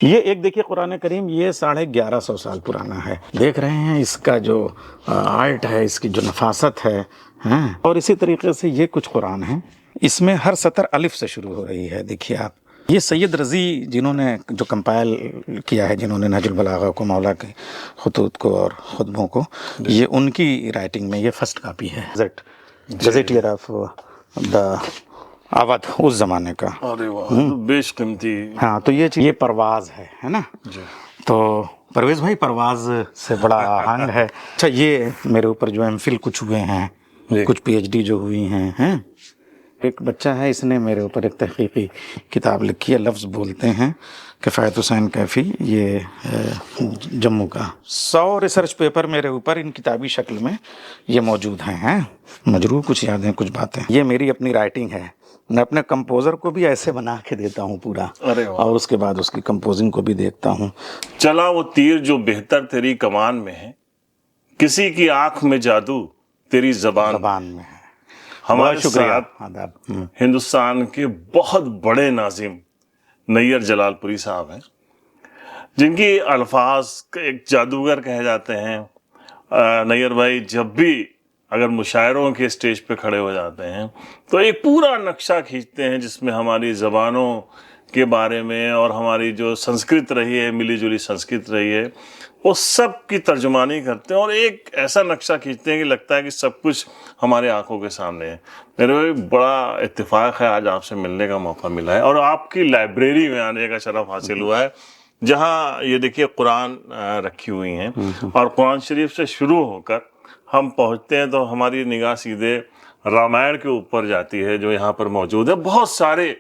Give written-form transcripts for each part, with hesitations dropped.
یہ ایک دیکھیے قرآن کریم یہ 1150 سال پرانا ہے. دیکھ رہے ہیں اس کا جو آرٹ ہے، اس کی جو نفاست ہے. اور اسی طریقے سے یہ کچھ قرآن ہیں، اس میں ہر سطر الف سے شروع ہو رہی ہے. دیکھیے آپ، یہ سید رضی جنہوں نے جو کمپائل کیا ہے، جنہوں نے نہج البلاغہ کو، مولا کے خطوط کو اور خطبوں کو، یہ ان کی رائٹنگ میں یہ فرسٹ کاپی ہے. گزیٹیئر آف دا اودھ اس زمانے کا. ارے واہ، بیش قیمتی. ہاں، تو یہ پرواز ہے نا. جی. تو پرویز بھائی پرواز سے بڑا آہنگ ہے. اچھا، یہ میرے اوپر جو ایم فل کچھ ہوئے ہیں، کچھ پی ایچ ڈی جو ہوئی ہیں. ایک بچہ ہے، اس نے میرے اوپر ایک تحقیقی کتاب لکھی ہے. لفظ بولتے ہیں کفایت حسین کیفی، یہ جموں کا. 100 ریسرچ پیپر میرے اوپر ان کتابی شکل میں یہ موجود ہیں. مجروح کچھ یادیں، کچھ باتیں. یہ میری اپنی رائٹنگ ہے. میں اپنے کمپوزر کو بھی ایسے بنا کے دیتا ہوں پورا، اور اس کے بعد اس کی کمپوزنگ کو بھی دیکھتا ہوں. چلا وہ تیر جو بہتر تیری کمان میں ہے، کسی کی آنکھ میں جادو تیری زبان میں ہے. ہمارے شکریہ. ساتھ ہندوستان کے بہت بڑے ناظم نیّر جلال پوری صاحب ہیں، جن کی الفاظ ایک جادوگر کہے جاتے ہیں. نیّر بھائی جب بھی اگر مشاعروں کے اسٹیج پہ کھڑے ہو جاتے ہیں تو ایک پورا نقشہ کھینچتے ہیں جس میں ہماری زبانوں کے بارے میں اور ہماری جو سنسکرت رہی ہے، ملی جلی سنسکرت رہی ہے، وہ سب کی ترجمانی کرتے ہیں اور ایک ایسا نقشہ کھینچتے ہیں کہ لگتا ہے کہ سب کچھ ہمارے آنکھوں کے سامنے ہے. میرے بھائی بڑا اتفاق ہے، آج آپ سے ملنے کا موقع ملا ہے اور آپ کی لائبریری میں آنے کا شرف حاصل ہوا ہے، جہاں یہ دیکھیے قرآن رکھی ہوئی ہیں. اور قرآن شریف سے شروع ہو کر ہم پہنچتے ہیں تو ہماری نگاہ سیدھے رامائن کے اوپر جاتی ہے جو یہاں پر موجود ہے. بہت سارے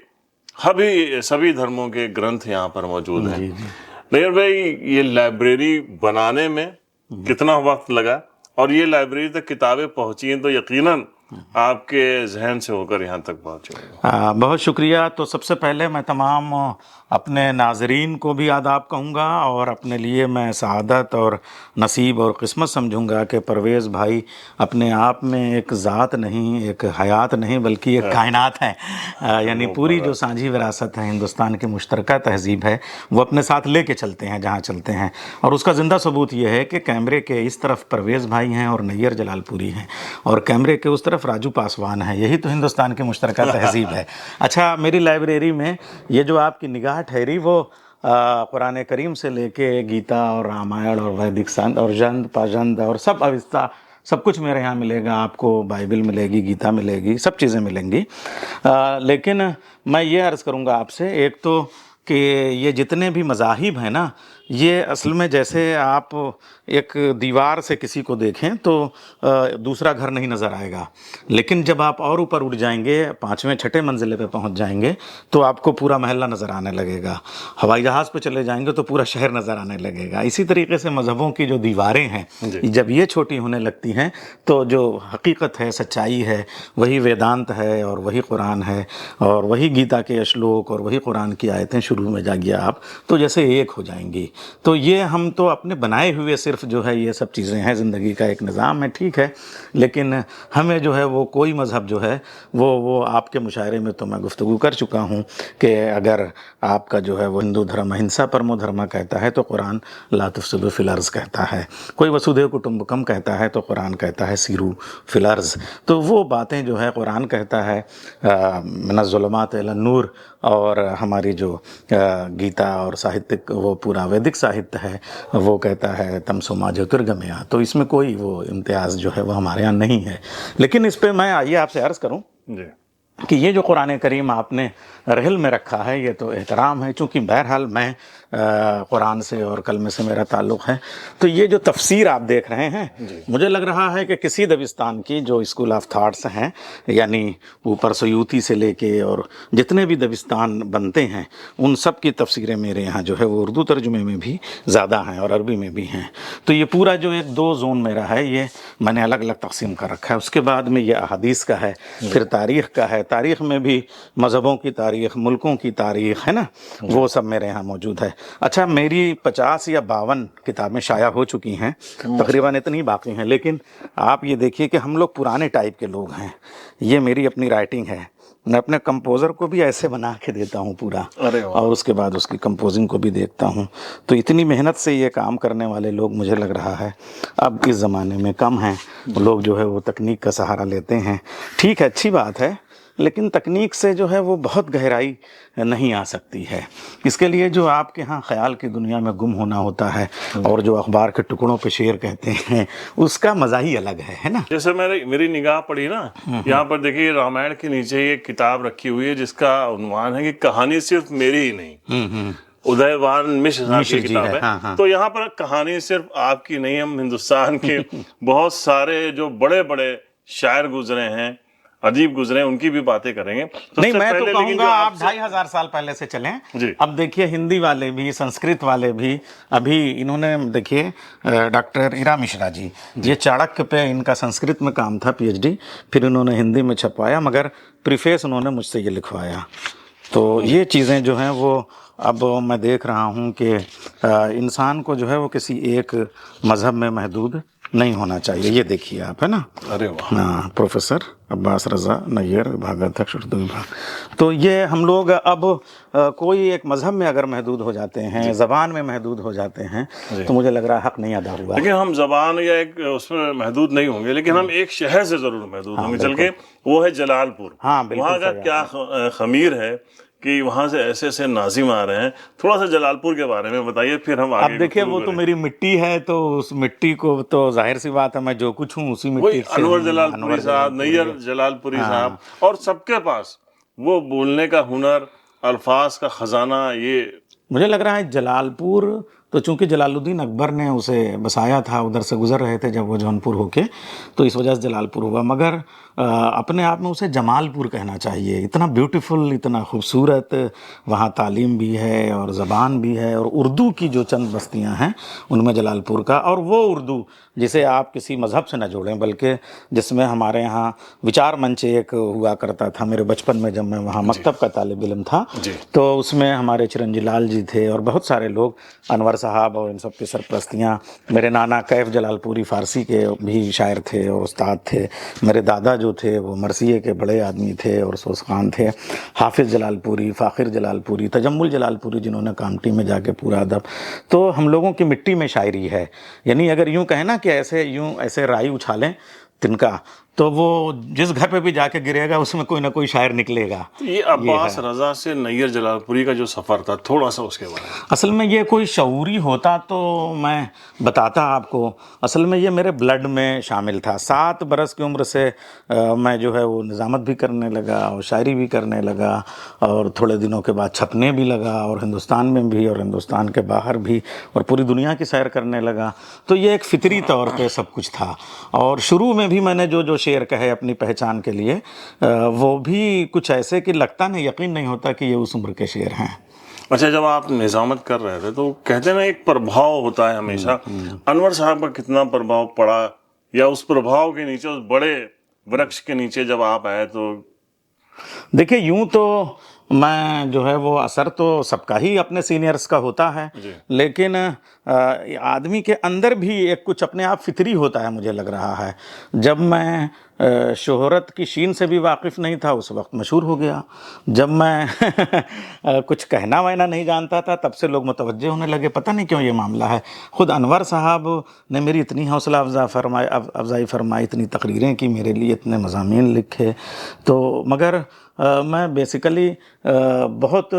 سبھی دھرموں کے گرنتھ یہاں پر موجود ہیں. نیّر بھائی، یہ لائبریری بنانے میں کتنا وقت لگا، اور یہ لائبریری تک کتابیں پہنچی ہیں تو یقیناً آپ کے ذہن سے ہو کر یہاں تک پہنچے ہوئے. بہت شکریہ. تو سب سے پہلے میں تمام اپنے ناظرین کو بھی آداب کہوں گا، اور اپنے لیے میں سعادت اور نصیب اور قسمت سمجھوں گا کہ پرویز بھائی اپنے آپ میں ایک ذات نہیں، ایک حیات نہیں، بلکہ ایک کائنات ہے. یعنی پوری جو سانجھی وراثت ہے، ہندوستان کی مشترکہ تہذیب ہے، وہ اپنے ساتھ لے کے چلتے ہیں جہاں چلتے ہیں. اور اس کا زندہ ثبوت یہ ہے کہ کیمرے کے اس طرف پرویز بھائی ہیں اور نیّر جلال پوری ہیں، اور کیمرے کے اس طرف راجو پاسوان ہے. یہی تو ہندوستان کی مشترکہ تہذیب ہے. اچھا، میری لائبریری میں یہ جو آپ کی نگاہ ٹھہری وہ قرآن کریم سے لے کے گیتا اور رامائن اور ویدک سند اور جند پاجند اور سب اوستا، سب کچھ میرے یہاں ملے گا. آپ کو بائبل ملے گی، گیتا ملے گی، سب چیزیں ملیں گی. لیکن میں یہ عرض کروں گا آپ سے، ایک تو کہ یہ جتنے بھی مذاہب ہیں نا، یہ اصل میں جیسے آپ ایک دیوار سے کسی کو دیکھیں تو دوسرا گھر نہیں نظر آئے گا، لیکن جب آپ اور اوپر اٹھ جائیں گے، 5ویں 6ٹھے منزلے پہ پہنچ جائیں گے تو آپ کو پورا محلہ نظر آنے لگے گا. ہوائی جہاز پہ چلے جائیں گے تو پورا شہر نظر آنے لگے گا. اسی طریقے سے مذہبوں کی جو دیواریں ہیں، جب یہ چھوٹی ہونے لگتی ہیں تو جو حقیقت ہے، سچائی ہے، وہی ویدانت ہے اور وہی قرآن ہے اور وہی گیتا کے اشلوک اور وہی قرآن کی آیتیں شروع میں جاگیے آپ تو جیسے ایک ہو جائیں گی. تو یہ ہم تو اپنے بنائے ہوئے صرف جو ہے یہ سب چیزیں ہیں، زندگی کا ایک نظام ہے، ٹھیک ہے، لیکن ہمیں جو ہے وہ کوئی مذہب جو ہے وہ آپ کے مشاعرے میں تو میں گفتگو کر چکا ہوں کہ اگر آپ کا جو ہے وہ ہندو دھرم اہنسا پرمو دھرما کہتا ہے تو قرآن لا تفسدوا فی الارض کہتا ہے. کوئی وسودھیو کٹمبکم کہتا ہے تو قرآن کہتا ہے سیرو فی الارض. تو وہ باتیں جو ہے قرآن کہتا ہے من الظلمات الی النور، اور ہماری جو گیتا اور ساہتک وہ پورا ویدک ساہتیہ ہے وہ کہتا ہے تمسو ما جیوترگمیا. تو اس میں کوئی وہ امتیاز جو ہے وہ ہمارے یہاں نہیں ہے. لیکن اس پہ میں آئیے آپ سے عرض کروں کہ یہ جو قرآن کریم آپ نے رحل میں رکھا ہے یہ تو احترام ہے، چونکہ بہرحال میں قرآن سے اور کلمے سے میرا تعلق ہے. تو یہ جو تفسیر آپ دیکھ رہے ہیں، مجھے لگ رہا ہے کہ کسی دبستان کی جو اسکول آف تھاٹس ہیں، یعنی اوپر سیوطی سے لے کے اور جتنے بھی دبستان بنتے ہیں، ان سب کی تفسیریں میرے یہاں جو ہے وہ اردو ترجمے میں بھی زیادہ ہیں اور عربی میں بھی ہیں. تو یہ پورا جو ایک 2 زون میرا ہے، یہ میں نے الگ الگ تقسیم کر رکھا ہے. اس کے بعد میں یہ احادیث کا ہے، پھر تاریخ کا ہے. تاریخ میں بھی مذہبوں کی تاریخ، ملکوں کی تاریخ ہے نا، وہ سب میرے یہاں موجود ہے. اچھا، میری 50 یا 52 کتابیں شائع ہو چکی ہیں، تقریباً اتنی باقی ہیں. لیکن آپ یہ دیکھیے کہ ہم لوگ پرانے ٹائپ کے لوگ ہیں. یہ میری اپنی رائٹنگ ہے، میں اپنے کمپوزر کو بھی ایسے بنا کے دیتا ہوں پورا، ارے واہ، اور اس کے بعد اس کی کمپوزنگ کو بھی دیکھتا ہوں. تو اتنی محنت سے یہ کام کرنے والے لوگ مجھے لگ رہا ہے اب اس زمانے میں کم ہیں. لوگ جو ہے وہ تکنیک کا سہارا لیتے ہیں. ٹھیک ہے، اچھی بات ہے، لیکن تکنیک سے جو ہے وہ بہت گہرائی نہیں آ سکتی ہے. اس کے لیے جو آپ کے ہاں خیال کی دنیا میں گم ہونا ہوتا ہے اور جو اخبار کے ٹکڑوں پہ شعر کہتے ہیں، اس کا مزہ ہی الگ ہے نا. جیسے میری نگاہ پڑی نا، یہاں پر دیکھیے رامائن کے نیچے ایک کتاب رکھی ہوئی ہے جس کا عنوان ہے کہ کہانی صرف میری ہی نہیں. ادے وان مشر صاحب کی کتاب ہے. تو یہاں پر کہانی صرف آپ کی نہیں، ہم ہندوستان کے بہت سارے جو بڑے بڑے شاعر گزرے ہیں، ادیب گزرے ہیں، ان کی بھی باتیں کریں گے. نہیں، میں تو کہوں گا آپ 2500 سال پہلے سے چلیں. جی. اب دیکھیے ہندی والے بھی، سنسکرت والے بھی، ابھی انہوں نے دیکھیے ڈاکٹر ایرا مشرا جی، یہ چاڑکیہ پہ ان کا سنسکرت میں کام تھا PhD، پھر انہوں نے ہندی میں چھپوایا، مگر پریفیس انہوں نے مجھ سے یہ لکھوایا. تو یہ چیزیں جو ہیں وہ اب میں دیکھ رہا ہوں کہ انسان کو جو ہے وہ کسی ایک مذہب میں محدود نہیں ہونا چاہیے. یہ دیکھیے آپ، ہے نا. ارے واہ، ہاں، پروفیسر عباس رضا نیر، وبھاگادھیکش اردو وبھاگ. تو یہ ہم لوگ اب کوئی ایک مذہب میں اگر محدود ہو جاتے ہیں، زبان میں محدود ہو جاتے ہیں، تو مجھے لگ رہا ہے حق نہیں ادا ہوا. لیکن ہم زبان یا ایک اس میں محدود نہیں ہوں گے، لیکن ہم ایک شہر سے ضرور محدود ہوں گے چل کے، وہ ہے جلال پور. ہاں بالکل. وہاں کا کیا خمیر ہے کہ وہاں سے ایسے ایسے ناظم آ رہے ہیں. تھوڑا سا جلال پور کے بارے میں بتائیے، پھر ہم آگے. اب دیکھیے وہ تو میری مٹی ہے، تو اس مٹی کو تو ظاہر سی بات ہے میں جو کچھ ہوں اسی مٹی سے. انور جلال پوری صاحب، نیر جلال پوری صاحب، اور سب کے پاس وہ بولنے کا ہنر، الفاظ کا خزانہ. یہ مجھے لگ رہا ہے جلال پور تو چونکہ جلال الدین اکبر نے اسے بسایا تھا، ادھر سے گزر رہے تھے جب وہ جونپور ہو کے، تو اس وجہ سے جلال پور ہوا. مگر اپنے آپ میں اسے جمال پور کہنا چاہیے. اتنا بیوٹیفل، اتنا خوبصورت، وہاں تعلیم بھی ہے اور زبان بھی ہے، اور اردو کی جو چند بستیاں ہیں ان میں جلال پور کا. اور وہ اردو جسے آپ کسی مذہب سے نہ جوڑیں، بلکہ جس میں ہمارے ہاں وچار منچ ایک ہوا کرتا تھا میرے بچپن میں جب میں وہاں مکتب کا طالب علم تھا. تو اس میں ہمارے چرنجی لال جی تھے اور بہت سارے لوگ، انور صاحب اور ان سب کی سرپرستیاں. میرے نانا کیف جلال پوری فارسی کے بھی شاعر تھے اور استاد تھے. میرے دادا جو تھے وہ مرثیے کے بڑے آدمی تھے اور سوز خان تھے. حافظ جلال پوری، فاخر جلال پوری، تجمل جلال پوری جنہوں نے کامٹی میں جا کے پورا ادب. تو ہم لوگوں کی مٹی میں شاعری ہے. یعنی اگر یوں کہیں نا کہ ایسے رائی اچھالیں تنکا، تو وہ جس گھر پہ بھی جا کے گرے گا اس میں کوئی نہ کوئی شاعر نکلے گا. یہ عباس رضا سے نیر جلال پوری کا جو سفر تھا، تھوڑا سا اس کے بارے میں. اصل میں یہ کوئی شعوری ہوتا تو میں بتاتا آپ کو. اصل میں یہ میرے بلڈ میں شامل تھا. 7 برس کی عمر سے میں جو ہے وہ نظامت بھی کرنے لگا اور شاعری بھی کرنے لگا، اور تھوڑے دنوں کے بعد چھپنے بھی لگا، اور ہندوستان میں بھی اور ہندوستان کے باہر بھی، اور پوری دنیا کی سیر کرنے لگا. تو یہ ایک فطری طور پہ سب کچھ تھا. اور شروع میں بھی میں نے جو شعر کہے اپنی پہچان کے لیے، وہ بھی کچھ ایسے کہ لگتا نہیں، یقین نہیں ہوتا کہ یہ اس عمر کے شعر ہیں. اچھا، جب آپ نظامت کر رہے تھے تو کہتے ہیں نا ایک پربھاؤ ہوتا ہے ہمیشہ. انور صاحب کا کتنا پربھاؤ پڑا، یا اس پربھاؤ کے نیچے، اس بڑے ورکش کے نیچے جب آپ آئے تو؟ دیکھیں یوں تو میں جو ہے وہ اثر تو سب کا ہی اپنے سینئرز کا ہوتا ہے، لیکن آدمی کے اندر بھی ایک کچھ اپنے آپ فطری ہوتا ہے. مجھے لگ رہا ہے جب میں شہرت کی شین سے بھی واقف نہیں تھا اس وقت مشہور ہو گیا. جب میں کچھ کہنا وہنا نہیں جانتا تھا تب سے لوگ متوجہ ہونے لگے. پتہ نہیں کیوں یہ معاملہ ہے. خود انور صاحب نے میری اتنی حوصلہ افزائی فرمائی، اتنی تقریریں کی میرے لیے، اتنے مضامین لکھے. تو مگر میں بیسیکلی بہت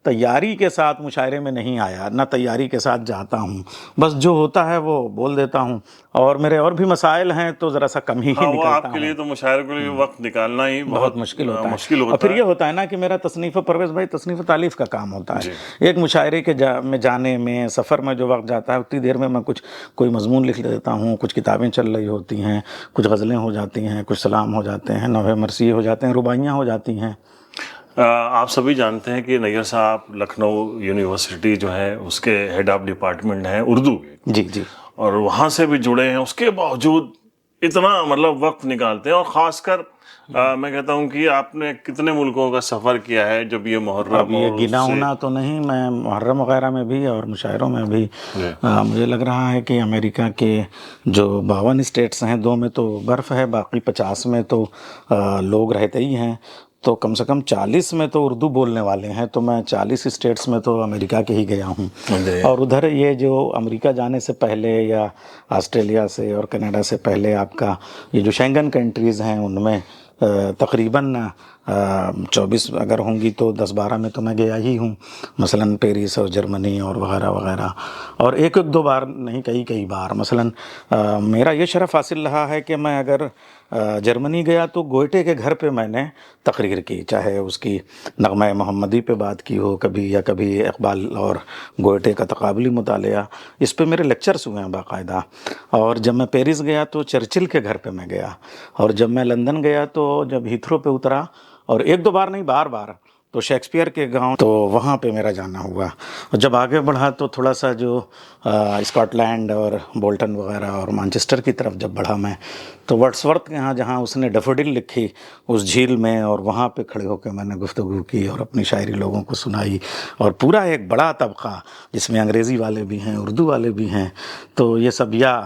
تیاری کے ساتھ مشاعرے میں نہیں آیا، نہ تیاری کے ساتھ جاتا ہوں. بس جو ہوتا ہے وہ بول دیتا ہوں، اور میرے اور بھی مسائل ہیں تو ذرا سا کم ہی نکلتا ہوں. آپ کے لیے تو مشاعرے کے لیے وقت نکالنا ہی بہت مشکل ہوتا ہے. اور پھر یہ ہوتا ہے نا کہ میرا تصنیف، پرویز بھائی، تصنیف و تالیف کا کام ہوتا ہے. ایک مشاعرے کے میں جانے میں، سفر میں جو وقت جاتا ہے اتنی دیر میں کوئی مضمون لکھ لیتا ہوں. کچھ کتابیں چل رہی ہوتی ہیں، کچھ غزلیں ہو جاتی ہیں، کچھ سلام ہو جاتے ہیں، نوحے مرثیے ہو جاتے ہیں، رباعیاں ہو جاتی ہیں. آپ سبھی جانتے ہیں کہ نیر صاحب لکھنؤ یونیورسٹی جو ہے اس کے ہیڈ آف ڈپارٹمنٹ ہیں اردو کے. جی. اور وہاں سے بھی جڑے ہیں. اس کے باوجود اتنا وقت نکالتے ہیں. اور خاص کر میں کہتا ہوں کہ آپ نے کتنے ملکوں کا سفر کیا ہے جب یہ محرم. اب یہ گنا ہونا تو نہیں، میں محرم وغیرہ میں بھی اور مشاعروں میں بھی. مجھے لگ رہا ہے کہ امریکہ کے جو 52 اسٹیٹس ہیں، 2 میں تو برف ہے، باقی 50 میں تو لوگ رہتے ہی ہیں. تو کم سے کم 40 میں تو اردو بولنے والے ہیں. تو میں 40 اسٹیٹس میں تو امریکہ کے ہی گیا ہوں. اور ادھر یہ جو امریکہ جانے سے پہلے یا آسٹریلیا سے اور کینیڈا سے پہلے آپ کا یہ جو شینگن کنٹریز ہیں ان میں تقریباً 24 اگر ہوں گی تو 10-12 میں تو میں گیا ہی ہوں. مثلاً پیرس اور جرمنی اور وغیرہ وغیرہ. اور ایک 2 بار نہیں کئی بار. مثلاً میرا یہ شرف حاصل رہا ہے کہ میں اگر جرمنی گیا تو گوئٹے کے گھر پہ میں نے تقریر کی, چاہے اس کی نغمہ محمدی پہ بات کی ہو کبھی, یا کبھی اقبال اور گوئٹے کا تقابلی مطالعہ, اس پہ میرے لیکچرز ہوئے ہیں باقاعدہ. اور جب میں پیرس گیا تو چرچل کے گھر پہ میں گیا. اور جب میں لندن گیا تو جب ہیتھرو پہ اترا, اور 1-2 بار نہیں بار تو شیکسپیئر کے گاؤں تو وہاں پہ میرا جانا ہوا. اور جب آگے بڑھا تو تھوڑا سا جو اسکاٹ لینڈ اور بولٹن وغیرہ اور مانچسٹر کی طرف جب بڑھا میں, تو ورڈسورتھ کے ہاں جہاں اس نے ڈیفوڈل لکھی اس جھیل میں, اور وہاں پہ کھڑے ہو کے میں نے گفتگو کی اور اپنی شاعری لوگوں کو سنائی. اور پورا ایک بڑا طبقہ جس میں انگریزی والے بھی ہیں, اردو والے بھی ہیں, تو یہ سب یا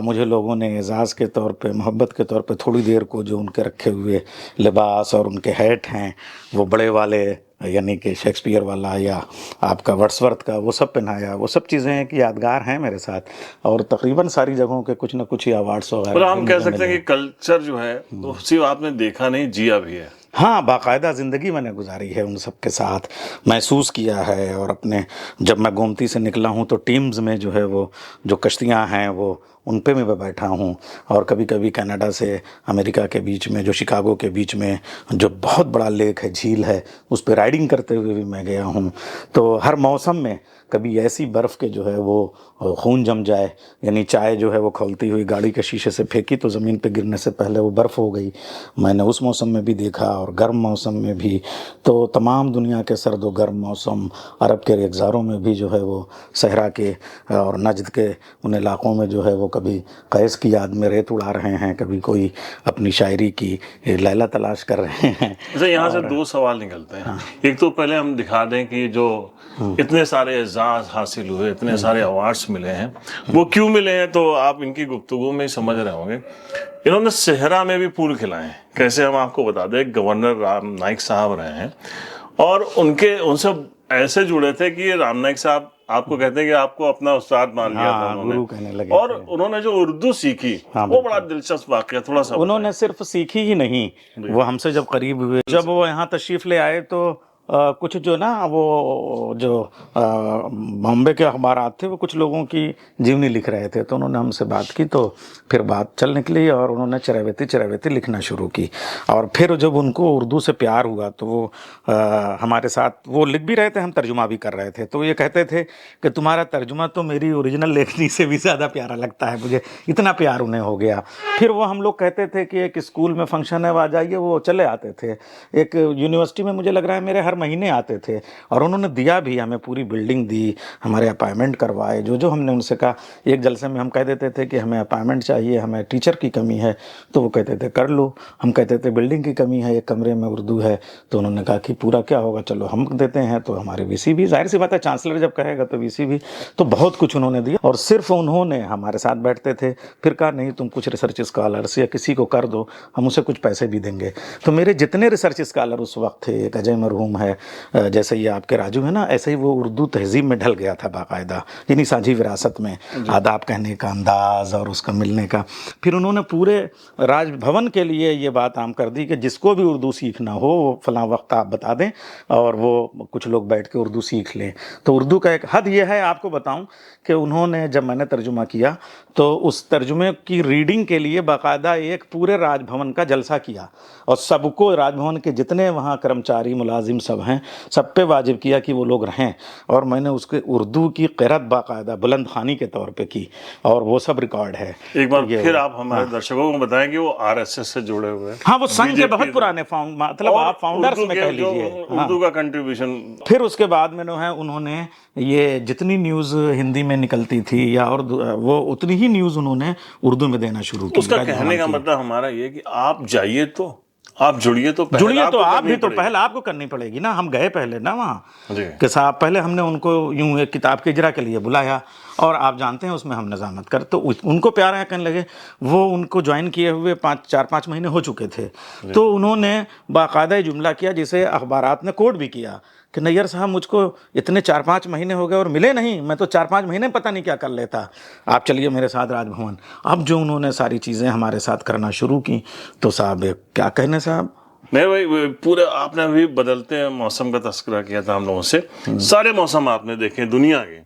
مجھے لوگوں نے اعزاز کے طور پہ, محبت کے طور پہ تھوڑی دیر کو جو ان کے رکھے ہوئے لباس اور ان کے ہیٹ ہیں وہ بڑے والے, یعنی کہ شیکسپیئر والا یا آپ کا ورڈسورتھ کا, وہ سب پہنایا. وہ سب چیزیں ایک یادگار ہیں میرے ساتھ. اور تقریباً ساری جگہوں کے کچھ نہ کچھ ایوارڈس وغیرہ. اور ہم کہہ سکتے ہیں کہ کلچر جو ہے وہ صرف آپ نے دیکھا نہیں, جیا بھی ہے. ہاں, باقاعدہ زندگی میں نے گزاری ہے ان سب کے ساتھ, محسوس کیا ہے. اور اپنے جب میں گومتی سے نکلا ہوں تو ٹیمز میں جو ہے وہ جو کشتیاں ہیں وہ ان پہ میں بیٹھا ہوں. اور کبھی کبھی کینیڈا سے امریکہ کے بیچ میں جو شکاگو کے بیچ میں جو بہت بڑا لیک ہے, جھیل ہے, اس پہ رائڈنگ کرتے ہوئے بھی میں گیا ہوں. تو ہر موسم میں کبھی ایسی برف کے جو ہے وہ خون جم جائے, یعنی چائے جو ہے وہ کھولتی ہوئی گاڑی کے شیشے سے پھینکی تو زمین پہ گرنے سے پہلے وہ برف ہو گئی, میں نے اس موسم میں بھی دیکھا. اور گرم موسم میں بھی. تو تمام دنیا کے سرد و گرم موسم, عرب کے ریگزاروں میں بھی جو ہے وہ صحرا کے اور نجد کے ان علاقوں میں جو ہے وہ کبھی قیس کی یاد میں ریت اڑا رہے ہیں, کبھی کوئی اپنی شاعری کی لیلا تلاش کر رہے ہیں. اچھا, یہاں سے 2 سوال نکلتے ہیں. ایک تو پہلے ہم دکھا دیں کہ جو اتنے سارے اعزاز حاصل ہوئے, اتنے سارے ایوارڈس ملے ہیں, وہ کیوں ملے ہیں, تو آپ ان کی گفتگو میں ہی سمجھ رہے ہوں گے. انہوں نے صحرا میں بھی پھول کھلائے ہیں. کیسے, ہم آپ کو بتا دیں, گورنر رام نائک صاحب رہے ہیں, اور ان سے ایسے جڑے تھے کہ یہ رام نائک صاحب آپ کو کہتے ہیں کہ آپ کو اپنا استاد مان لیا تھا انہوں نے. اور انہوں نے جو اردو سیکھی وہ بڑا دلچسپ واقعہ, تھوڑا سا انہوں نے صرف سیکھی ہی نہیں, وہ ہم سے جب قریب ہوئے, جب وہ یہاں تشریف لے آئے تو کچھ جو نا وہ جو بامبے کے اخبارات تھے وہ کچھ لوگوں کی جیونی لکھ رہے تھے, تو انہوں نے ہم سے بات کی, تو پھر بات چل نکلی اور انہوں نے چراویتی لکھنا شروع کی. اور پھر جب ان کو اردو سے پیار ہوا تو وہ ہمارے ساتھ وہ لکھ بھی رہے تھے, ہم ترجمہ بھی کر رہے تھے. تو یہ کہتے تھے کہ تمہارا ترجمہ تو میری اوریجنل لیکھنی سے بھی زیادہ پیارا لگتا ہے مجھے, اتنا پیار انہیں ہو گیا. پھر وہ ہم لوگ کہتے تھے کہ ایک اسکول میں فنکشن ہے وہ آ جائیے, وہ چلے آتے تھے. ایک یونیورسٹی میں مجھے لگ رہا ہے میرے ہر مہینے آتے تھے, اور انہوں نے دیا بھی, ہمیں پوری بلڈنگ دی, ہمارے اپائنمنٹ کروائے. جو ہم نے ان سے کہا, ایک جلسے میں ہم کہہ دیتے تھے کہ ہمیں اپائنمنٹ چاہیے, ہمیں ٹیچر کی کمی ہے, تو وہ کہتے تھے کر لو. ہم کہتے تھے بلڈنگ کی کمی ہے, ایک کمرے میں اردو ہے, تو انہوں نے کہا کہ پورا کیا ہوگا, چلو ہم دیتے ہیں. تو ہمارے وی سی بھی, ظاہر سی بات ہے چانسلر جب کہے گا تو وی سی بھی, تو بہت کچھ انہوں نے دیا. اور صرف انہوں نے ہمارے ساتھ بیٹھتے تھے, پھر کہا نہیں تم کچھ ریسرچ اسکالرس یا کسی کو کر دو, ہم اسے کچھ پیسے بھی دیں گے. تو میرے جتنے ریسرچ اسکالر اس وقت تھے, ایک اجے مرحوم ہے, جیسے یہ آپ کے راجو ہے نا, ایسے ہی وہ اردو تہذیب میں ڈھل گیا تھا باقاعدہ, یعنی سانجھی وراثت میں آداب کہنے کا انداز اور اس کا ملنے کا. پھر انہوں نے پورے راج بھون کے لیے یہ بات عام کر دی کہ جس کو بھی اردو سیکھنا ہو وہ فلاں وقت آپ بتا دیں, اور وہ کچھ لوگ بیٹھ کے اردو سیکھ لیں. تو اردو کا ایک حد یہ ہے, آپ کو بتاؤں کہ انہوں نے جب میں نے ترجمہ کیا تو اس ترجمے کی ریڈنگ کے لیے باقاعدہ ایک پورے راج بھون کا جلسہ کیا, اور سب کو راج بھون کے جتنے وہاں کرمچاری ملازم سب ہیں سب پہ واجب کیا کہ وہ لوگ رہیں. اور میں نے اس کے اردو کی قرأت باقاعدہ بلند خوانی کے طور پہ کی, اور وہ سب ریکارڈ ہے. ایک بار پھر آپ ہمارے درشکوں کو بتائیں کہ وہ RSS سے جڑے ہوئے ہیں. ہاں, وہ سنگھ کے بہت پرانے مطلب آپ فاؤنڈرز میں کہہ لیجیے, اردو کا کنٹریبیوشن. پھر اس کے بعد میں انہوں نے یہ جتنی نیوز ہندی میں نکلتی تھی یا اور وہ اتنی ہی نیوز انہوں نے اردو میں دینا شروع کی. اس کا کہنے کا مطلب ہمارا یہ کہ آپ جائیے تو آپ جڑیے تو جڑیے تو آپ بھی تو پہلے آپ کو کرنی پڑے گی نا. ہم گئے پہلے نا وہاں کہ صاحب پہلے ہم نے ان کو یوں ایک کتاب کے اجرا کے لیے بلایا اور آپ جانتے ہیں اس میں ہم نظامت کر تو ان کو پیارا کہنے لگے. وہ ان کو جوائن کیے ہوئے 4-5 مہینے ہو چکے تھے تو انہوں نے باقاعدہ جملہ کیا جسے اخبارات نے کوٹ بھی کیا کہ نیئر صاحب مجھ کو اتنے 4-5 مہینے ہو گئے اور ملے نہیں, میں تو 4-5 مہینے پتہ نہیں کیا کر لیتا, آپ چلیے میرے ساتھ راج بھون. اب جو انہوں نے ساری چیزیں ہمارے ساتھ کرنا شروع کی تو صاحب کیا کہنے صاحب. نہیں بھائی پورے آپ نے ابھی بدلتے موسم کا تذکرہ کیا تھا ہم لوگوں سے, سارے موسم آپ نے دیکھے دنیا کے,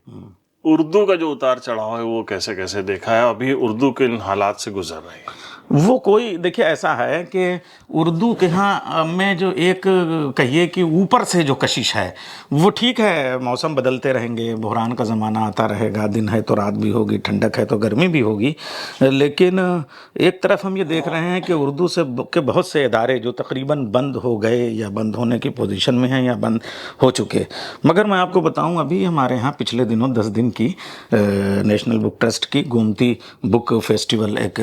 اردو کا جو اتار چڑھاؤ ہے وہ کیسے کیسے دیکھا ہے, ابھی اردو کے ان حالات سے گزر رہی ہے. وہ کوئی دیکھیے ایسا ہے کہ اردو کے ہاں میں جو ایک کہیے کہ اوپر سے جو کشش ہے وہ ٹھیک ہے, موسم بدلتے رہیں گے, بحران کا زمانہ آتا رہے گا, دن ہے تو رات بھی ہوگی, ٹھنڈک ہے تو گرمی بھی ہوگی, لیکن ایک طرف ہم یہ دیکھ رہے ہیں کہ اردو سے کے بہت سے ادارے جو تقریباً بند ہو گئے یا بند ہونے کی پوزیشن میں ہیں یا بند ہو چکے. مگر میں آپ کو بتاؤں ابھی ہمارے ہاں پچھلے دنوں 10 دن کی نیشنل بک ٹرسٹ کی گومتی بک فیسٹیول ایک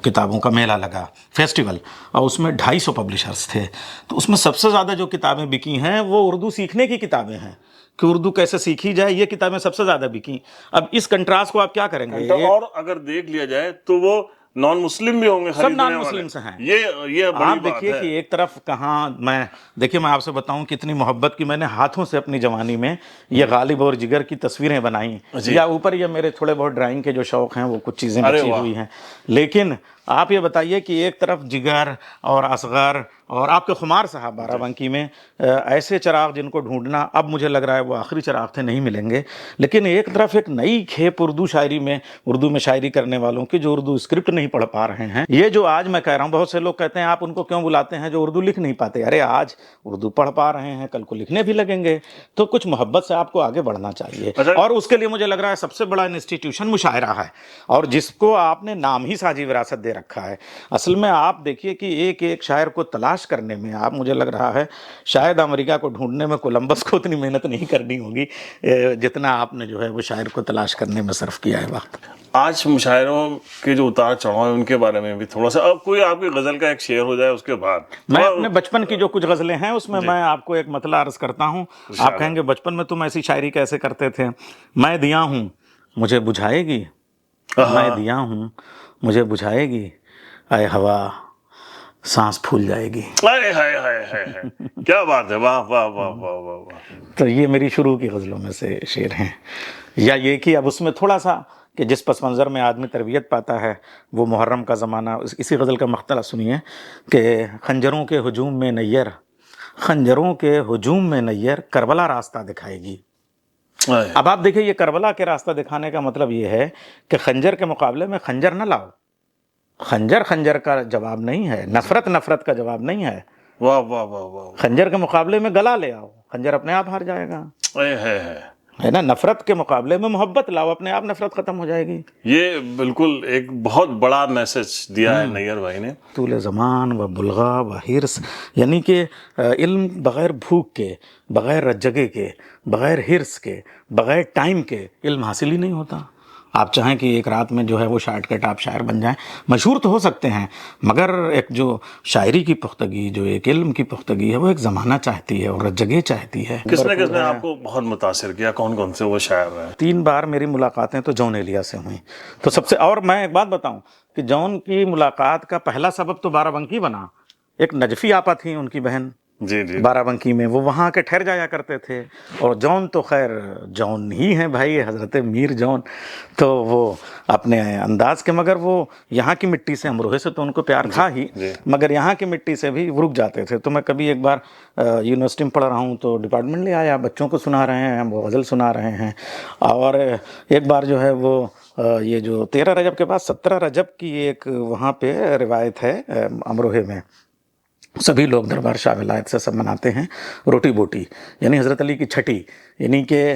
کتابوں کا میلہ لگا فیسٹیول, اور اس میں 250 پبلشرز تھے. تو اس میں سب سے زیادہ جو کتابیں بکی ہیں وہ اردو سیکھنے کی کتابیں ہیں کہ اردو کیسے سیکھی جائے, یہ کتابیں سب سے زیادہ بکی. اب اس کنٹراسٹ کو آپ کیا کریں گے, اور اگر دیکھ لیا جائے تو وہ نان مسلم بھی ہوں گے, سب نان مسلم سے ہیں. یہ آپ دیکھیے کہ ایک طرف کہاں میں دیکھیے میں آپ سے بتاؤں کتنی محبت کی میں نے ہاتھوں سے اپنی جوانی میں یہ غالب اور جگر کی تصویریں بنائیں, یا اوپر یہ میرے تھوڑے بہت ڈرائنگ کے جو شوق ہیں وہ کچھ چیزیں بچی ہوئی ہیں. لیکن آپ یہ بتائیے کہ ایک طرف جگر اور اصغر اور آپ کے خمار صاحب بارہ بنکی میں ایسے چراغ جن کو ڈھونڈنا اب مجھے لگ رہا ہے وہ آخری چراغ تھے, نہیں ملیں گے. لیکن ایک طرف ایک نئی کھیپ اردو شاعری میں, اردو میں شاعری کرنے والوں کی جو اردو اسکرپٹ نہیں پڑھ پا رہے ہیں. یہ جو آج میں کہہ رہا ہوں, بہت سے لوگ کہتے ہیں آپ ان کو کیوں بلاتے ہیں جو اردو لکھ نہیں پاتے. ارے آج اردو پڑھ پا رہے ہیں, کل کو لکھنے بھی لگیں گے, تو کچھ محبت سے آپ کو آگے بڑھنا چاہیے. اور اس کے لیے مجھے لگ رہا ہے سب سے بڑا انسٹیٹیوشن مشاعرہ ہے, اور جس کو آپ نے نام ہی ساجی وراثت دے رکھا ہے. اصل میں آپ دیکھیے کہ ایک ایک شاعر کو تلاش کرنے میں آپ مجھے لگ رہا ہے شاید امریکہ کو ڈھونڈنے میں کولمبس کو اتنی محنت نہیں کرنی ہوگی جتنا آپ نے جو ہے وہ شاعر کو تلاش کرنے میں صرف کیا ہے وقت. آج مشاعروں کے جو اتار چڑھاؤ ہیں ان کے بارے میں بھی تھوڑا سا, اب کوئی آپ کی غزل کا ایک شعر ہو جائے اس کے بعد. میں اپنے بچپن کی جو کچھ غزلیں ہیں اس میں میں آپ کو ایک مطلع عرض کرتا ہوں. آپ کہیں گے بچپن میں تم ایسی شاعری کیسے کرتے تھے. میں دیا ہوں مجھے بجھائے گی, میں دیا ہوں مجھے بجھائے گی, اے ہوا سانس پھول جائے گی. کیا بات ہے, واہ واہ واہ واہ واہ. تو یہ میری شروع کی غزلوں میں سے شعر ہیں. یا یہ کہ اب اس میں تھوڑا سا کہ جس پس منظر میں آدمی تربیت پاتا ہے وہ محرم کا زمانہ. اسی غزل کا مقتبہ سنیے کہ خنجروں کے ہجوم میں نیر, خنجروں کے ہجوم میں نیر کربلا راستہ دکھائے گی. اب آپ دیکھیں یہ کربلا کے راستہ دکھانے کا مطلب یہ ہے کہ خنجر کے مقابلے میں خنجر نہ لاؤ. خنجر خنجر کا جواب نہیں ہے, نفرت نفرت کا جواب نہیں ہے. واہ واہ واہ واہ. خنجر کے مقابلے میں گلا لے آؤ, خنجر اپنے آپ ہار جائے گا, ہے نا. نفرت کے مقابلے میں محبت لاؤ, اپنے آپ نفرت ختم ہو جائے گی. یہ بالکل ایک بہت بڑا میسج دیا ہے نیئر بھائی نے. طول زمان و بلغا و حرص, یعنی کہ علم بغیر بھوک کے, بغیر جگہ کے, بغیر حرص کے, بغیر ٹائم کے علم حاصل ہی نہیں ہوتا. آپ چاہیں کہ ایک رات میں جو ہے وہ شارٹ کٹ آپ شاعر بن جائیں, مشہور تو ہو سکتے ہیں, مگر ایک جو شاعری کی پختگی, جو ایک علم کی پختگی ہے وہ ایک زمانہ چاہتی ہے اور جگہ چاہتی ہے. کس نے آپ کو بہت متاثر کیا, کون کون سے وہ شاعر ہیں؟ 3 بار میری ملاقاتیں تو جون ایلیا سے ہوئیں. تو سب سے, اور میں ایک بات بتاؤں کہ جون کی ملاقات کا پہلا سبب تو بارہ بنکی بنا. ایک نجفی آپا تھیں ان کی بہن بارہ بنکی میں, وہ وہاں کے ٹھہر جایا کرتے تھے. اور جون تو خیر جون ہی ہیں بھائی, حضرت میر جون, تو وہ اپنے انداز کے, مگر وہ یہاں کی مٹی سے, امروہے سے تو ان کو پیار تھا ہی, مگر یہاں کی مٹی سے بھی رک جاتے تھے. تو میں کبھی ایک بار یونیورسٹی میں پڑھ رہا ہوں تو ڈپارٹمنٹ لے آیا, بچوں کو سنا رہے ہیں, وہ غزل سنا رہے ہیں. اور ایک بار جو ہے وہ یہ جو 13 رجب کے بعد 17 رجب کی ایک وہاں پہ روایت ہے امروہے میں, سبھی لوگ دربار شاہ ولایت سے سب مناتے ہیں روٹی بوٹی, یعنی حضرت علی کی چھٹی, یعنی کہ